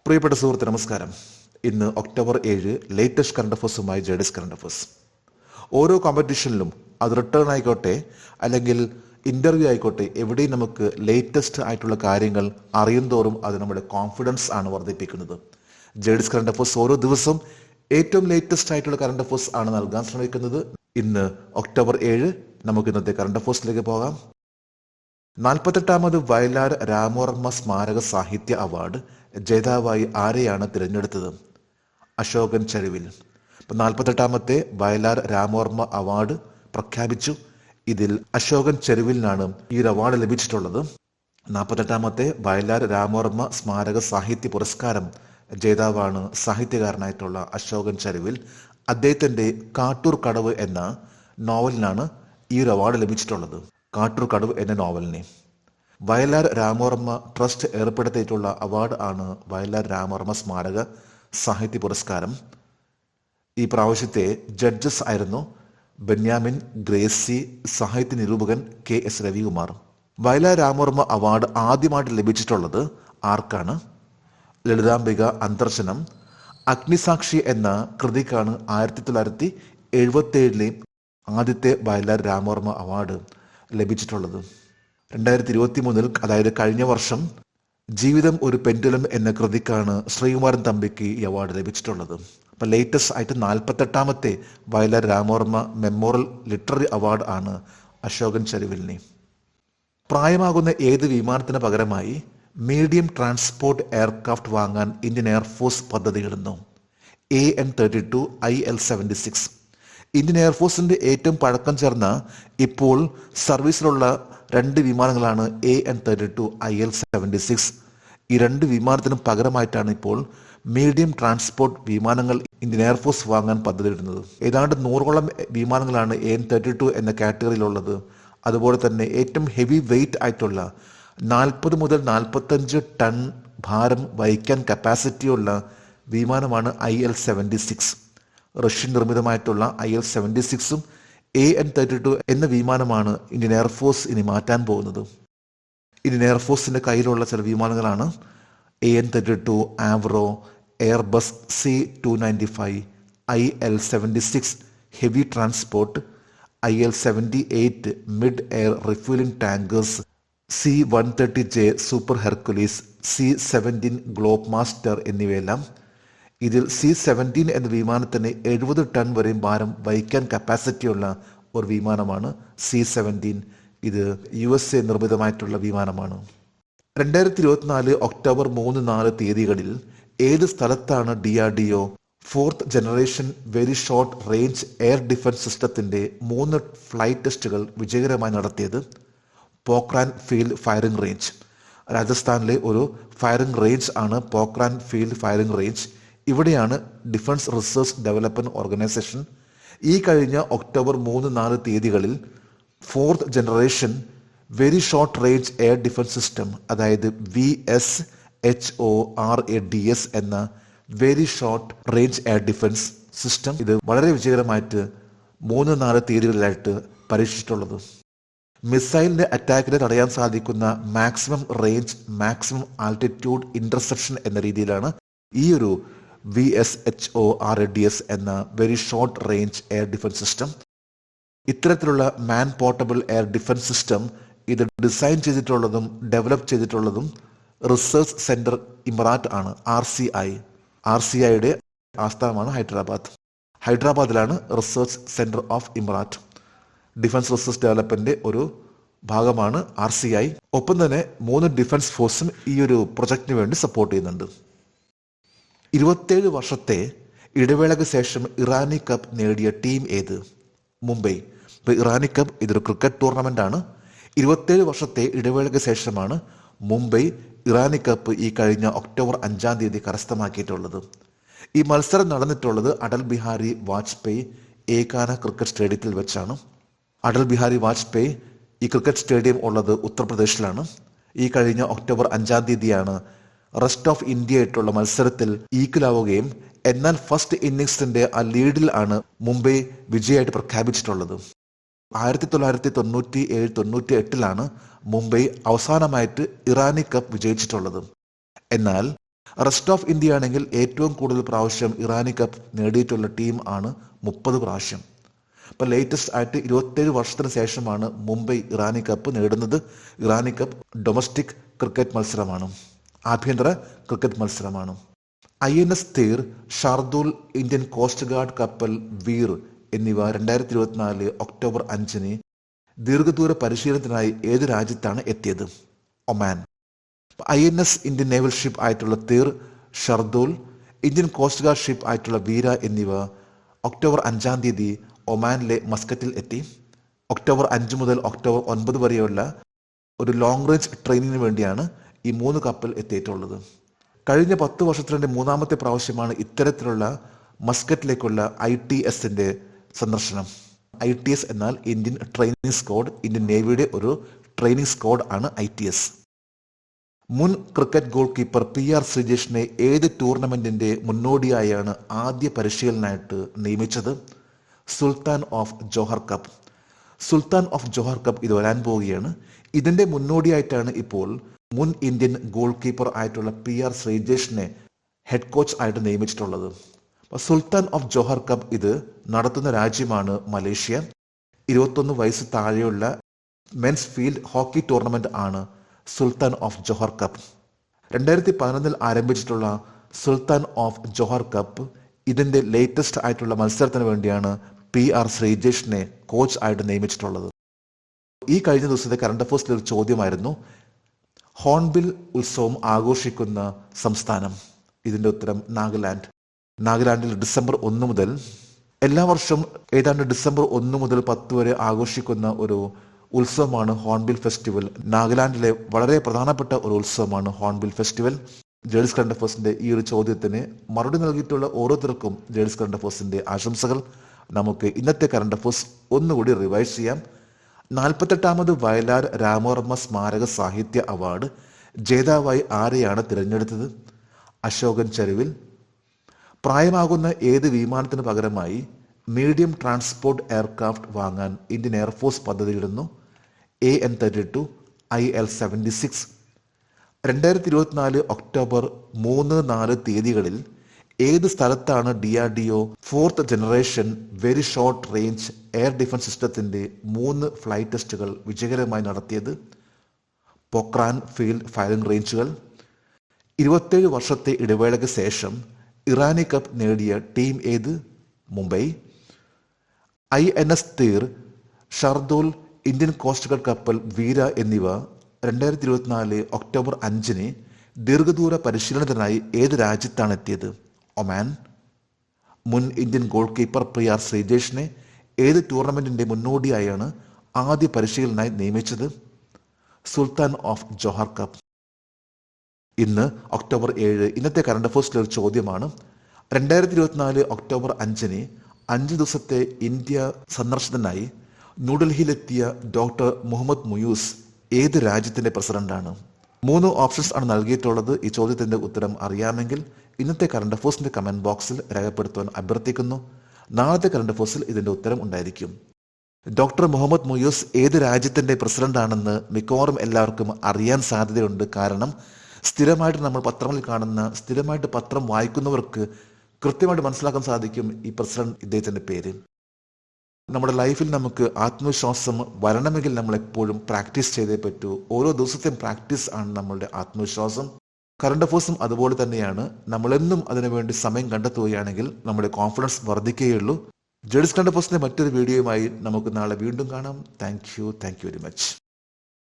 പ്രിയപ്പെട്ട സുഹൃത്ത് നമസ്കാരം. ഇന്ന് ഒക്ടോബർ 7 ലേറ്റസ്റ്റ് കറണ്ട് അഫേഴ്സുമായി ജേഡിസ് കറണ്ട് അഫേഴ്സ്. ഓരോ കോമ്പറ്റീഷനിലും അത് റിട്ടേൺ ആയിക്കോട്ടെ അല്ലെങ്കിൽ ഇൻ്റർവ്യൂ ആയിക്കോട്ടെ, എവിടെയും നമുക്ക് ലേറ്റസ്റ്റ് ആയിട്ടുള്ള കാര്യങ്ങൾ അറിയുന്തോറും അത് നമ്മുടെ കോൺഫിഡൻസ് ആണ് വർദ്ധിപ്പിക്കുന്നത്. ജേഡിസ് കറണ്ട് അഫേഴ്സ് ഓരോ ദിവസവും ഏറ്റവും ലേറ്റസ്റ്റ് ആയിട്ടുള്ള കറണ്ട് അഫേഴ്സ് ആണ് നൽകാൻ ശ്രമിക്കുന്നത്. ഇന്ന് ഒക്ടോബർ 7 നമുക്ക് ഇന്നത്തെ കറണ്ട് അഫേഴ്സിലേക്ക് പോകാം. 48ാമത് വയലാർ രാമവർമ്മ സ്മാരക സാഹിത്യ അവാർഡ് ജേതാവായി ആരെയാണ് തിരഞ്ഞെടുത്തത്? അശോകൻ ചരുവിൽ. 48ാമത്തെ വയലാർ രാമവർമ്മ അവാർഡ് പ്രഖ്യാപിച്ചു. ഇതിൽ അശോകൻ ചരുവിലിനാണ് ഈ ഒരു അവാർഡ് ലഭിച്ചിട്ടുള്ളത്. 48ാമത്തെ വയലാർ രാമവർമ്മ സ്മാരക സാഹിത്യ പുരസ്കാരം ജേതാവാണ് സാഹിത്യകാരനായിട്ടുള്ള അശോകൻ ചരുവിൽ. അദ്ദേഹത്തിൻ്റെ കാട്ടൂർ കടവ് എന്ന നോവലിനാണ് ഈ ഒരു അവാർഡ് ലഭിച്ചിട്ടുള്ളത്. കാട്ടൂർ കടവ് എന്ന നോവലിനെ വയലാർ രാമവർമ്മ ട്രസ്റ്റ് ഏർപ്പെടുത്തിയിട്ടുള്ള അവാർഡ് ആണ് വയലാർ രാമവർമ്മ സ്മാരക സാഹിത്യ പുരസ്കാരം. ഈ പ്രാവശ്യത്തെ ജഡ്ജസ് ആയിരുന്നു ബെന്യാമിൻ ഗ്രേസി, സാഹിത്യ നിരൂപകൻ KS രവികുമാർ. വയലാർ രാമവർമ്മ അവാർഡ് ആദ്യമായിട്ട് ലഭിച്ചിട്ടുള്ളത് ആർക്കാണ്? ലളിതാംബിക അന്തർജനം അഗ്നിസാക്ഷി എന്ന കൃതിക്കാണ് 1977 ആദ്യത്തെ വയലാർ രാമവർമ്മ അവാർഡ് ലഭിച്ചിട്ടുള്ളത്. 2023 അതായത് കഴിഞ്ഞ വർഷം ജീവിതം ഒരു പെൻഡുലം എന്ന കൃതിക്കാണ് ശ്രീകുമാരൻ തമ്പിക്ക് ഈ അവാർഡ് ലഭിച്ചിട്ടുള്ളത്. അപ്പം ലേറ്റസ്റ്റ് ആയിട്ട് 48ാമത്തെ Vayalar Ramavarma memorial literary award ആണ് അശോകൻ ചരുവിലിനെ. പ്രായമാകുന്ന ഏത് വിമാനത്തിന് പകരമായി മീഡിയം ട്രാൻസ്പോർട്ട് എയർക്രാഫ്റ്റ് വാങ്ങാൻ ഇന്ത്യൻ എയർഫോഴ്സ് പദ്ധതിയിടുന്നു? AN-32 IL-76. ഇന്ത്യൻ എയർഫോഴ്സിന്റെ ഏറ്റവും പഴക്കം ചേർന്ന ഇപ്പോൾ സർവീസിലുള്ള 2 വിമാനങ്ങളാണ് AN-32 IL-76. ഈ 2 വിമാനത്തിനും പകരമായിട്ടാണ് ഇപ്പോൾ മീഡിയം ട്രാൻസ്പോർട്ട് വിമാനങ്ങൾ ഇന്ത്യൻ എയർഫോഴ്സ് വാങ്ങാൻ പദ്ധതിയിടുന്നത്. ഏതാണ്ട് 100ഓളം വിമാനങ്ങളാണ് AN-32 എന്ന കാറ്റഗറിയിലുള്ളത്. അതുപോലെ തന്നെ ഏറ്റവും ഹെവി വെയിറ്റ് ആയിട്ടുള്ള 40 മുതൽ 45 ടൺ ഭാരം വഹിക്കാൻ കപ്പാസിറ്റിയുള്ള വിമാനമാണ് IL-76. റഷ്യൻ നിർമ്മിതമായിട്ടുള്ള IL-76ഉം AN-32 എന്ന വിമാനമാണ് ഇന്ത്യൻ എയർഫോഴ്സ് ഇനി മാറ്റാൻ പോകുന്നത്. ഇന്ത്യൻ എയർഫോഴ്സിന്റെ കയ്യിലുള്ള ചില വിമാനങ്ങളാണ് AN-32 Avro, Airbus C-295, IL-76 heavy transport, IL-78 mid air refuelling tankers, C-130J Super Hercules, C-17 Globemaster എന്നിവയെല്ലാം. ഇതിൽ C-17 എന്ന വിമാനത്തിന് 70 ടൺ വരെയും ഭാരം വഹിക്കാൻ കപ്പാസിറ്റിയുള്ള ഒരു വിമാനമാണ് C-17. ഇത് USA നിർമ്മിതമായിട്ടുള്ള വിമാനമാണ്. 2024 ഒക്ടോബർ 3-4 തീയതികളിൽ ഏത് സ്ഥലത്താണ് DRDO 4th generation very short range air defence സിസ്റ്റത്തിന്റെ 3 ഫ്ലൈറ്റ് ടെസ്റ്റുകൾ വിജയകരമായി നടത്തിയത്? പോക്രാൻ ഫീൽഡ് ഫയറിംഗ് റേഞ്ച്. രാജസ്ഥാനിലെ ഒരു ഫയറിംഗ് റേഞ്ച് ആണ് പോക്രാൻ ഫീൽഡ് ഫയറിംഗ് റേഞ്ച്. ഇവിടെയാണ് ഡിഫൻസ് റിസർച്ച് ഡെവലപ്മെന്റ് ഓർഗനൈസേഷൻ ഈ കഴിഞ്ഞ ഒക്ടോബർ 3-4 തീയതികളിൽ 4th generation very short range air defence system, അതായത് VSHORADS എന്ന very short range air defence system ഇത് വളരെ വിജയകരമായിട്ട് 3-4 തീയതികളിലായിട്ട് പരീക്ഷിച്ചിട്ടുള്ളത്. മിസൈലിന്റെ അറ്റാക്കിനെ തടയാൻ സാധിക്കുന്ന maximum range, maximum altitude interception എന്ന രീതിയിലാണ് ഈ ഒരു VSHORADS എന്ന very short range air defence system. ഇത്തരത്തിലുള്ള man portable air defence system ഇത് ഡിസൈൻ ചെയ്തിട്ടുള്ളതും ഡെവലപ്പ് ചെയ്തിട്ടുള്ളതും റിസർച്ച് സെന്റർ ഇമറാറ്റ് ആണ്, RCI. RCIയുടെ ആസ്ഥാനമാണ് ഹൈദരാബാദിലാണ് Research Centre of Imarat. Defence research ഡെവലപ്മെന്റിന്റെ ഒരു ഭാഗമാണ് RCI. ഒപ്പം തന്നെ 3 ഡിഫൻസ് ഫോഴ്സും ഈ ഒരു പ്രൊജക്ടിന് വേണ്ടി സപ്പോർട്ട് ചെയ്യുന്നുണ്ട്. 27 വർഷത്തെ ഇടവേളയ്ക്ക് ശേഷം ഇറാനി കപ്പ് നേടിയ ടീം ഏത്? മുംബൈ. ഇപ്പോൾ ഇറാനി കപ്പ് ഇതൊരു ക്രിക്കറ്റ് ടൂർണമെന്റ് ആണ്. 27 വർഷത്തെ ഇടവേളയ്ക്ക് ശേഷമാണ് മുംബൈ ഇറാനി കപ്പ് ഈ കഴിഞ്ഞ ഒക്ടോബർ 5 തീയതി കരസ്ഥമാക്കിയിട്ടുള്ളത്. ഈ മത്സരം നടന്നിട്ടുള്ളത് അടൽ ബിഹാരി വാജ്പേയി ഏകാന ക്രിക്കറ്റ് സ്റ്റേഡിയത്തിൽ വെച്ചാണ്. അടൽ ബിഹാരി വാജ്പേയി ഈ ക്രിക്കറ്റ് സ്റ്റേഡിയം ഉള്ളത് ഉത്തർപ്രദേശിലാണ്. ഈ കഴിഞ്ഞ ഒക്ടോബർ 5 തീയതിയാണ് റെസ്റ്റ് ഓഫ് ഇന്ത്യ ആയിട്ടുള്ള മത്സരത്തിൽ ഈക്വലാവുകയും എന്നാൽ ഫസ്റ്റ് ഇന്നിങ്സിന്റെ ആ ലീഡിൽ ആണ് മുംബൈ വിജയമായിട്ട് പ്രഖ്യാപിച്ചിട്ടുള്ളത്. 1997-98 മുംബൈ അവസാനമായിട്ട് ഇറാനി കപ്പ് വിജയിച്ചിട്ടുള്ളത്. എന്നാൽ റെസ്റ്റ് ഓഫ് ഇന്ത്യ ആണെങ്കിൽ ഏറ്റവും കൂടുതൽ പ്രാവശ്യം ഇറാനി കപ്പ് നേടിയിട്ടുള്ള ടീം ആണ് 30 പ്രാവശ്യം. ഇപ്പൊ ലേറ്റസ്റ്റ് ആയിട്ട് 27 വർഷത്തിന് ശേഷമാണ് മുംബൈ ഇറാനി കപ്പ് നേടുന്നത്. ഇറാനി കപ്പ് ഡൊമസ്റ്റിക് ക്രിക്കറ്റ് മത്സരമാണ്, ആഭ്യന്തര ക്രിക്കറ്റ് മത്സരമാണ്. INS തീർ, ഷാർദൂൽ, ഇന്ത്യൻ കോസ്റ്റ് ഗാർഡ് കപ്പൽ വീർ എന്നിവ 2024 ഒക്ടോബർ 5 ദീർഘദൂര പരിശീലനത്തിനായി ഏത് രാജ്യത്താണ് എത്തിയത്? Oman. INS Indian naval ship ആയിട്ടുള്ള തീർ, ഷർദൂൽ, ഇന്ത്യൻ കോസ്റ്റ് ഗാർഡ് ഷിപ്പ് ആയിട്ടുള്ള വീര എന്നിവ ഒക്ടോബർ 5 ഒമാനിലെ മസ്കറ്റിൽ എത്തി. ഒക്ടോബർ 5 മുതൽ ഒക്ടോബർ 9 വരെയുള്ള ഒരു ലോങ് റേഞ്ച് ട്രെയിനിങ്ങിന് വേണ്ടിയാണ് ഈ 3 കപ്പൽ എത്തിയിട്ടുള്ളത്. കഴിഞ്ഞ 10 വർഷത്തിലെ മൂന്നാമത്തെ പ്രാവശ്യമാണ് ഇത്തരത്തിലുള്ള മസ്കറ്റിലേക്കുള്ള ITSന്റെ സന്ദർശനം. ITS എന്നാൽ ഇന്ത്യൻ ട്രെയിനിങ് സ്ക്വാഡ്, ഇന്ത്യൻ നേവിയുടെ ഒരു ട്രെയിനിങ് സ്ക്വാഡ് ആണ് ITS. മുൻ ക്രിക്കറ്റ് ഗോൾ കീപ്പർ PR ശ്രീജേഷിനെ ഏത് ടൂർണമെന്റിന്റെ മുന്നോടിയായാണ് ആദ്യ പരിശീലനായിട്ട് നിയമിച്ചത്? Sultan of Johor Cup. Sultan of Johor Cup ഇത് വരാൻ പോവുകയാണ്. ഇതിന്റെ മുന്നോടിയായിട്ടാണ് ഇപ്പോൾ മുൻ ഇന്ത്യൻ ഗോൾ കീപ്പർ ആയിട്ടുള്ള PR ശ്രീജേഷിനെ ഹെഡ് കോച്ച് ആയിട്ട് നിയമിച്ചിട്ടുള്ളത്. സുൽത്താൻ ഓഫ് ജോഹർ കപ്പ് ഇത് നടത്തുന്ന രാജ്യമാണ് മലേഷ്യ. 21 വയസ്സ് താഴെയുള്ള മെൻസ് ഫീൽഡ് ഹോക്കി ടൂർണമെന്റ് ആണ് സുൽത്താൻ ഓഫ് ജോഹർ കപ്പ്. 2011 ആരംഭിച്ചിട്ടുള്ള സുൽത്താൻ ഓഫ് ജോഹർ കപ്പ് ഇതിന്റെ ലേറ്റസ്റ്റ് ആയിട്ടുള്ള മത്സരത്തിന് വേണ്ടിയാണ് PR ശ്രീജേഷിനെ കോച്ച് ആയിട്ട് നിയമിച്ചിട്ടുള്ളത്. ഈ കഴിഞ്ഞ ദിവസത്തെ കറണ്ട് അഫയേഴ്സിൽ ഒരു ചോദ്യമായിരുന്നു, ഹോൺബിൽ ഉത്സവം ആഘോഷിക്കുന്ന സംസ്ഥാനം. ഇതിന്റെ ഉത്തരം നാഗാലാൻഡ്. നാഗാലാൻഡിൽ ഡിസംബർ 1 മുതൽ എല്ലാ വർഷവും ഏതാണ്ട് ഡിസംബർ 1 മുതൽ 10 വരെ ആഘോഷിക്കുന്ന ഒരു ഉത്സവമാണ് ഹോൺബിൽ ഫെസ്റ്റിവൽ. നാഗാലാൻഡിലെ വളരെ പ്രധാനപ്പെട്ട ഒരു ഉത്സവമാണ് ഹോൺബിൽ ഫെസ്റ്റിവൽ. ജേഴ്സ് കറണ്ട് അഫയേഴ്സിന്റെ ഈ ഒരു ചോദ്യത്തിന് മറുപടി നൽകിയിട്ടുള്ള ഓരോരുത്തർക്കും ജേഴ്സ് കറണ്ട് അഫയേഴ്സിന്റെ ആശംസകൾ. നമുക്ക് ഇന്നത്തെ കറണ്ട് അഫയേഴ്സ് ഒന്നുകൂടി റിവൈസ് ചെയ്യാം. 48ാമത് വയലാർ രാമവർമ്മ സ്മാരക സാഹിത്യ അവാർഡ് ജേതാവായി ആരെയാണ് തിരഞ്ഞെടുത്തത്? അശോകൻ ചരുവിൽ. പ്രായമാകുന്ന ഏത് വിമാനത്തിന് പകരമായി മീഡിയം ട്രാൻസ്പോർട്ട് എയർക്രാഫ്റ്റ് വാങ്ങാൻ ഇന്ത്യൻ എയർഫോഴ്സ് പദ്ധതിയിടുന്നു? AN-32, IL-76. 2024 ഒക്ടോബർ 3-4 തീയതികളിൽ ഏത് സ്ഥലത്താണ് DRDO 4th generation very short range air defence സിസ്റ്റത്തിന്റെ 3 ഫ്ലൈറ്റ് ടെസ്റ്റുകൾ വിജയകരമായി നടത്തിയത്? Pokhran field firing റേഞ്ചുകൾ. 27 വർഷത്തെ ഇടവേളയ്ക്ക് ശേഷം ഇറാനി കപ്പ് നേടിയ ടീം ഏത്? മുംബൈ. INS തീർ, ഷർദൂൽ, ഇന്ത്യൻ കോസ്റ്റ് ഗാർഡ് കപ്പൽ വീര എന്നിവ 2024 ഒക്ടോബർ 5 ദീർഘദൂര പരിശീലനത്തിനായി ഏത് രാജ്യത്താണ് എത്തിയത്? ഒമാൻ. മുൻ ഇന്ത്യൻ ഗോൾ കീപ്പർ PR ശ്രീജേഷിനെ ഏത് ടൂർണമെന്റിന്റെ മുന്നോടിയായാണ് ആദ്യ പരിശീലനായി നിയമിച്ചത്? Sultan of Johor cup. ഇന്ന് ഒക്ടോബർ 7 ഇന്നത്തെ കറണ്ട് അഫയേഴ്സിലെ ഒരു ചോദ്യമാണ്, 2024 ഒക്ടോബർ 5 5 ദിവസത്തെ ഇന്ത്യ സന്ദർശനത്തിനായി ന്യൂഡൽഹിയിലെത്തിയ ഡോക്ടർ മുഹമ്മദ് മുയൂസ് ഏത് രാജ്യത്തിന്റെ പ്രസിഡന്റാണ്? 3 ഓപ്ഷൻസ് ആണ് നൽകിയിട്ടുള്ളത്. ഈ ചോദ്യത്തിന്റെ ഉത്തരം അറിയാമെങ്കിൽ ഇന്നത്തെ കറണ്ട് അഫയേഴ്സിന്റെ കമന്റ് ബോക്സിൽ രേഖപ്പെടുത്തുവാൻ അഭ്യർത്ഥിക്കുന്നു. നാളത്തെ കറണ്ട് അഫയേഴ്സിൽ ഇതിന്റെ ഉത്തരം ഉണ്ടായിരിക്കും. ഡോക്ടർ മുഹമ്മദ് മുയൂസ് ഏത് രാജ്യത്തിന്റെ പ്രസിഡന്റ് ആണെന്ന് മിക്കവാറും എല്ലാവർക്കും അറിയാൻ സാധ്യതയുണ്ട്. കാരണം സ്ഥിരമായിട്ട് നമ്മൾ പത്രങ്ങളിൽ കാണുന്ന, സ്ഥിരമായിട്ട് പത്രം വായിക്കുന്നവർക്ക് കൃത്യമായിട്ട് മനസ്സിലാക്കാൻ സാധിക്കും ഈ പ്രസിഡന്റ് ഇദ്ദേഹത്തിന്റെ പേര്. നമ്മുടെ ലൈഫിൽ നമുക്ക് ആത്മവിശ്വാസം വരണമെങ്കിൽ നമ്മൾ എപ്പോഴും പ്രാക്ടീസ് ചെയ്തേ പറ്റൂ. ഓരോ ദിവസത്തെയും പ്രാക്ടീസ് ആണ് നമ്മളുടെ ആത്മവിശ്വാസം. കറണ്ട് അഫയേഴ്സും അതുപോലെ തന്നെയാണ്. നമ്മളെന്നും അതിനുവേണ്ടി സമയം കണ്ടെത്തുകയാണെങ്കിൽ നമ്മുടെ കോൺഫിഡൻസ് വർദ്ധിക്കുകയുള്ളൂ. ജേഴ്സ് കറണ്ട് അഫയേഴ്സിന്റെ മറ്റൊരു വീഡിയോയുമായി നമുക്ക് നാളെ വീണ്ടും കാണാം. Thank you very much.